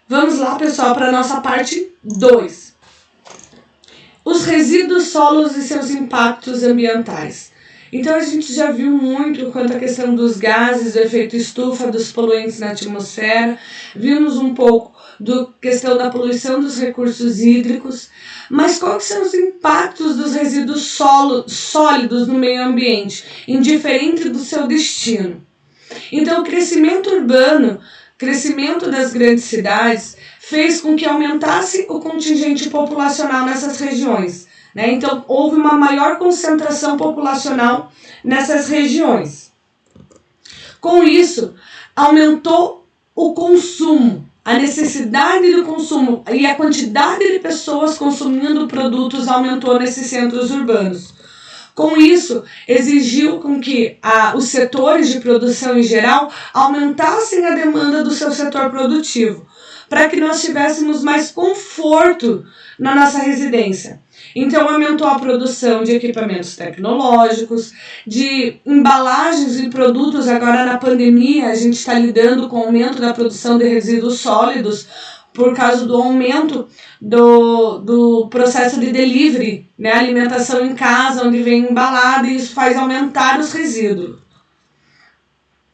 Vamos lá, pessoal, para a nossa parte 2. Os resíduos sólidos e seus impactos ambientais. Então a gente já viu muito quanto à questão dos gases, do efeito estufa, dos poluentes na atmosfera, vimos um pouco da questão da poluição dos recursos hídricos, mas quais são os impactos dos resíduos sólidos no meio ambiente, indiferente do seu destino? Então o crescimento urbano, crescimento das grandes cidades, fez com que aumentasse o contingente populacional nessas regiões. Então, houve uma maior concentração populacional nessas regiões. Com isso, aumentou o consumo, a necessidade do consumo e a quantidade de pessoas consumindo produtos aumentou nesses centros urbanos. Com isso, exigiu com que os setores de produção em geral aumentassem a demanda do seu setor produtivo, para que nós tivéssemos mais conforto na nossa residência. Então, aumentou a produção de equipamentos tecnológicos, de embalagens e produtos. Agora, na pandemia, a gente está lidando com o aumento da produção de resíduos sólidos por causa do aumento do processo de delivery, alimentação em casa, onde vem embalada, e isso faz aumentar os resíduos.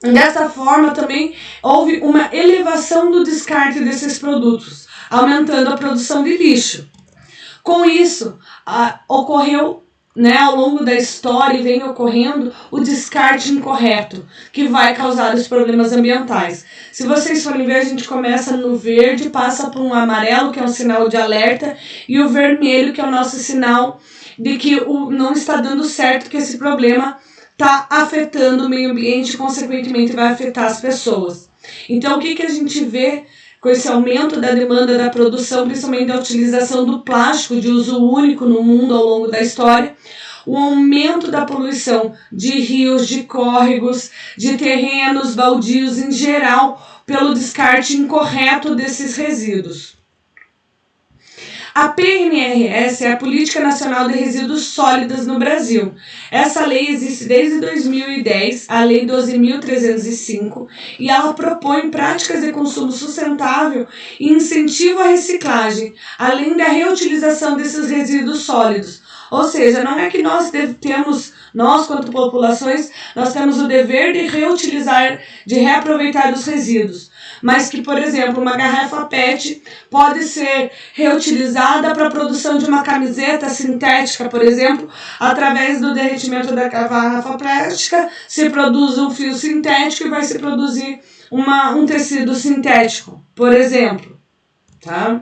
Dessa forma, também houve uma elevação do descarte desses produtos, aumentando a produção de lixo. Com isso, ocorreu, ao longo da história, e vem ocorrendo o descarte incorreto, que vai causar os problemas ambientais. Se vocês forem ver, a gente começa no verde, passa por um amarelo, que é um sinal de alerta, e o vermelho, que é o nosso sinal de que não está dando certo, que esse problema está afetando o meio ambiente e, consequentemente, vai afetar as pessoas. Então, o que a gente vê com esse aumento da demanda da produção, principalmente da utilização do plástico de uso único no mundo ao longo da história, o aumento da poluição de rios, de córregos, de terrenos baldios em geral, pelo descarte incorreto desses resíduos. A PNRS é a Política Nacional de Resíduos Sólidos no Brasil. Essa lei existe desde 2010, a Lei 12.305, e ela propõe práticas de consumo sustentável e incentivo à reciclagem, além da reutilização desses resíduos sólidos. Ou seja, não é que nós quanto populações, nós temos o dever de reutilizar, de reaproveitar os resíduos, mas que, por exemplo, uma garrafa PET pode ser reutilizada para a produção de uma camiseta sintética, por exemplo, através do derretimento da garrafa plástica, se produz um fio sintético e vai se produzir um tecido sintético, por exemplo, tá?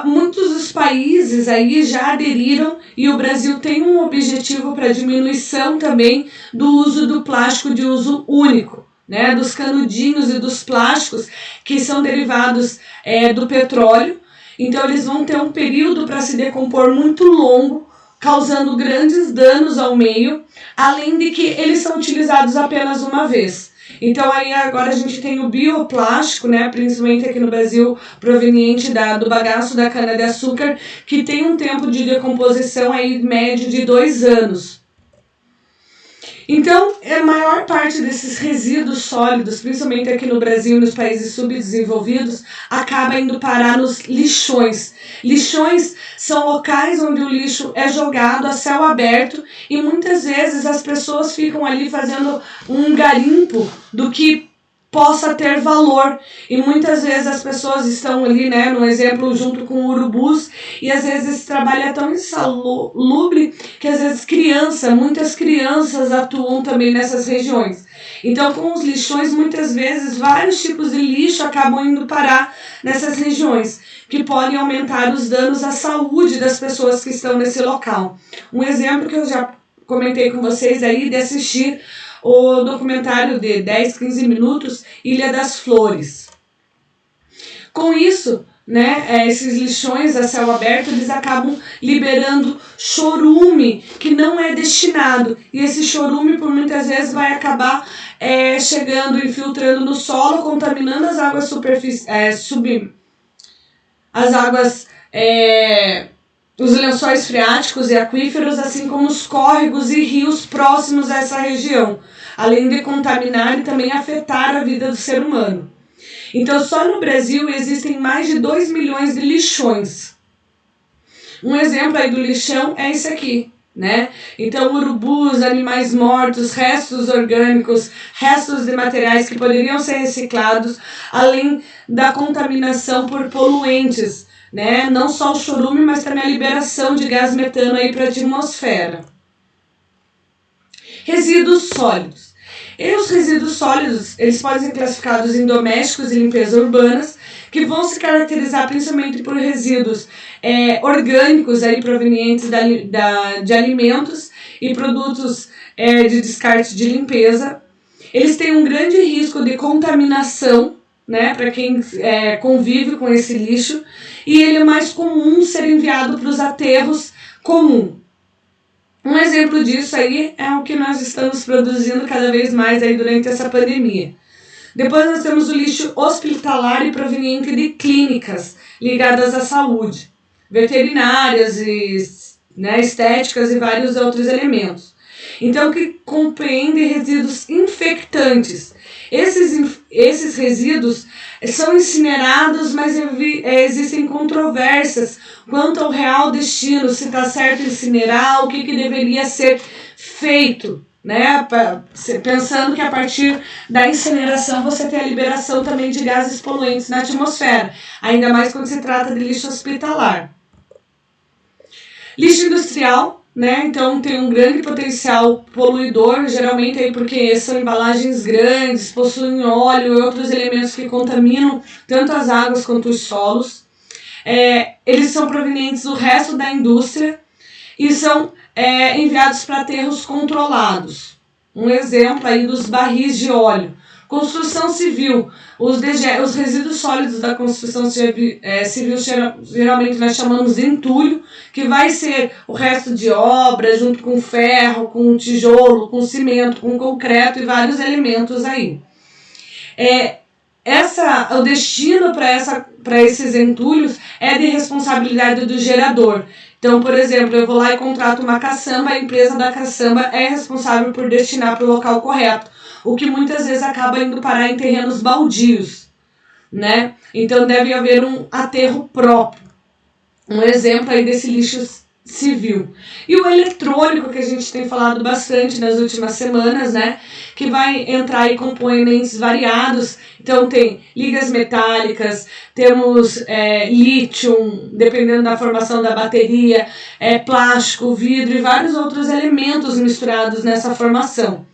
Muitos dos países aí já aderiram e o Brasil tem um objetivo para diminuição também do uso do plástico de uso único, dos canudinhos e dos plásticos que são derivados do petróleo. Então eles vão ter um período para se decompor muito longo, causando grandes danos ao meio, além de que eles são utilizados apenas uma vez. Então aí agora a gente tem o bioplástico, principalmente aqui no Brasil, proveniente do bagaço da cana-de-açúcar, que tem um tempo de decomposição aí médio de 2 anos. Então, a maior parte desses resíduos sólidos, principalmente aqui no Brasil e nos países subdesenvolvidos, acaba indo parar nos lixões. Lixões são locais onde o lixo é jogado a céu aberto e muitas vezes as pessoas ficam ali fazendo um garimpo do que possa ter valor, e muitas vezes as pessoas estão ali, no exemplo, junto com urubus, e às vezes esse trabalho é tão insalubre que às vezes muitas crianças atuam também nessas regiões. Então, com os lixões, muitas vezes vários tipos de lixo acabam indo parar nessas regiões, que podem aumentar os danos à saúde das pessoas que estão nesse local. Um exemplo que eu já comentei com vocês aí de assistir o documentário de 10, 15 minutos, Ilha das Flores. Com isso, esses lixões a céu aberto, eles acabam liberando chorume que não é destinado. E esse chorume, por muitas vezes, vai acabar chegando, infiltrando no solo, contaminando as águas os lençóis freáticos e aquíferos, assim como os córregos e rios próximos a essa região, além de contaminar e também afetar a vida do ser humano. Então, só no Brasil existem mais de 2 milhões de lixões. Um exemplo aí do lixão é esse aqui, né? Então, urubus, animais mortos, restos orgânicos, restos de materiais que poderiam ser reciclados, além da contaminação por poluentes, né? Não só o chorume, mas também a liberação de gás metano aí para a atmosfera. Resíduos sólidos. E os resíduos sólidos, eles podem ser classificados em domésticos e limpeza urbanas, que vão se caracterizar principalmente por resíduos orgânicos aí, provenientes de alimentos e produtos de descarte de limpeza. Eles têm um grande risco de contaminação, né, para quem convive com esse lixo, e ele é mais comum ser enviado para os aterros comuns. Um exemplo disso aí é o que nós estamos produzindo cada vez mais aí durante essa pandemia. Depois nós temos o lixo hospitalar e proveniente de clínicas ligadas à saúde, veterinárias, estéticas e vários outros elementos. Então, que compreende resíduos infectantes. Esses resíduos são incinerados, mas existem controvérsias quanto ao real destino, se está certo incinerar, o que deveria ser feito, né? Pensando que a partir da incineração você tem a liberação também de gases poluentes na atmosfera, ainda mais quando se trata de lixo hospitalar. Lixo industrial, né? Então tem um grande potencial poluidor, geralmente aí porque são embalagens grandes, possuem óleo e outros elementos que contaminam tanto as águas quanto os solos. Eles são provenientes do resto da indústria e são enviados para aterros controlados. Um exemplo aí dos barris de óleo. Construção civil. Os resíduos sólidos da construção civil geralmente nós chamamos de entulho, que vai ser o resto de obra, junto com ferro, com tijolo, com cimento, com concreto e vários elementos aí. O destino para esses entulhos é de responsabilidade do gerador. Então, por exemplo, eu vou lá e contrato uma caçamba, a empresa da caçamba é responsável por destinar para o local correto, o que muitas vezes acaba indo parar em terrenos baldios, né? Então deve haver um aterro próprio. Um exemplo aí desse lixo civil. E o eletrônico, que a gente tem falado bastante nas últimas semanas, né? Que vai entrar em componentes variados. Então tem ligas metálicas, temos lítio, dependendo da formação da bateria, plástico, vidro e vários outros elementos misturados nessa formação.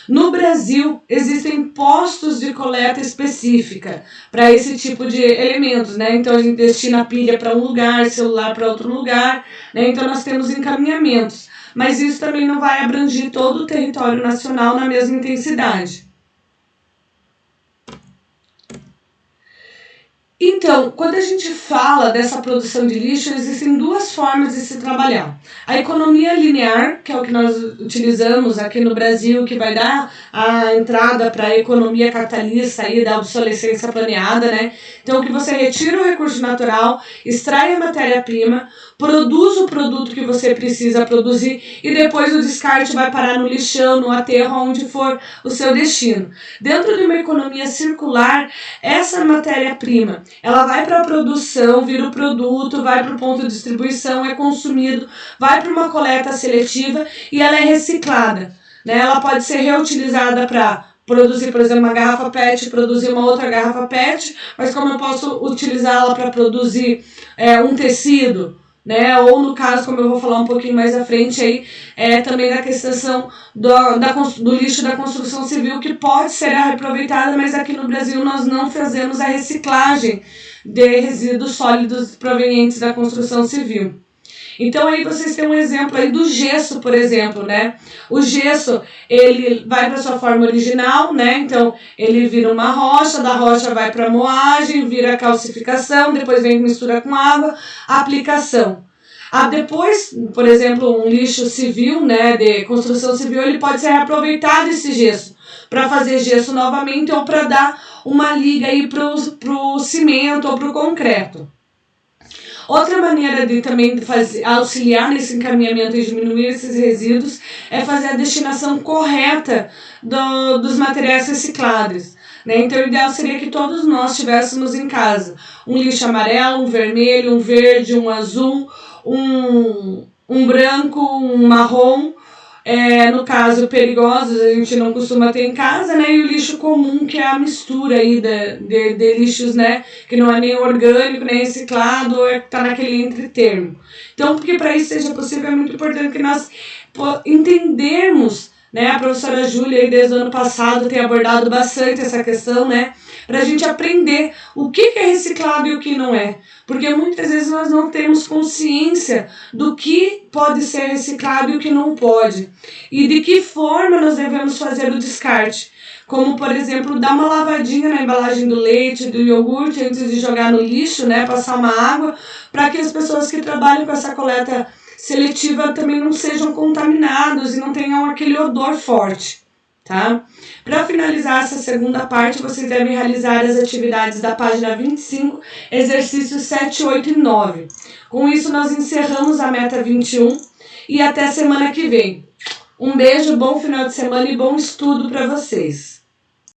No Brasil, existem postos de coleta específica para esse tipo de elementos, né? Então, a gente destina a pilha para um lugar, celular para outro lugar, né? Então, nós temos encaminhamentos. Mas isso também não vai abranger todo o território nacional na mesma intensidade. Então, quando a gente fala dessa produção de lixo, existem duas formas de se trabalhar. A economia linear, que é o que nós utilizamos aqui no Brasil, que vai dar a entrada para a economia capitalista aí da obsolescência planeada, né? Então, que você retira o recurso natural, extrai a matéria-prima, produz o produto que você precisa produzir e depois o descarte vai parar no lixão, no aterro, onde for o seu destino. Dentro de uma economia circular, essa matéria-prima, ela vai para a produção, vira o produto, vai para o ponto de distribuição, é consumido, vai para uma coleta seletiva e ela é reciclada, né? Ela pode ser reutilizada para produzir, por exemplo, uma garrafa PET, produzir uma outra garrafa PET, mas como eu posso utilizá-la para produzir um tecido, né? Ou no caso, como eu vou falar um pouquinho mais à frente aí, também da questão do lixo da construção civil, que pode ser reaproveitada, mas aqui no Brasil nós não fazemos a reciclagem de resíduos sólidos provenientes da construção civil. Então aí vocês têm um exemplo aí do gesso, por exemplo, né? O gesso, ele vai para sua forma original, né? Então ele vira uma rocha, da rocha vai para moagem, vira calcificação, depois vem mistura com água, aplicação. Depois, por exemplo, um lixo civil, né, de construção civil, ele pode ser reaproveitado esse gesso para fazer gesso novamente ou para dar uma liga aí pro cimento ou pro concreto. Outra maneira de também auxiliar nesse encaminhamento e diminuir esses resíduos é fazer a destinação correta dos materiais recicláveis. né? Então, o ideal seria que todos nós tivéssemos em casa um lixo amarelo, um vermelho, um verde, um azul, um branco, um marrom. No caso, perigosos a gente não costuma ter em casa, né? E o lixo comum, que é a mistura aí de lixos, né? Que não é nem orgânico, nem reciclado, tá naquele entretermo. Então, porque para isso seja possível, é muito importante que nós entendermos, né? A professora Júlia, desde o ano passado, tem abordado bastante essa questão, né? Para a gente aprender o que é reciclado e o que não é. Porque muitas vezes nós não temos consciência do que pode ser reciclado e o que não pode. E de que forma nós devemos fazer o descarte. Como, por exemplo, dar uma lavadinha na embalagem do leite, do iogurte, antes de jogar no lixo, né? Passar uma água, para que as pessoas que trabalham com essa coleta seletiva também não sejam contaminados e não tenham aquele odor forte. Tá? Para finalizar essa segunda parte, vocês devem realizar as atividades da página 25, exercícios 7, 8 e 9. Com isso, nós encerramos a meta 21 e até semana que vem. Um beijo, bom final de semana e bom estudo para vocês.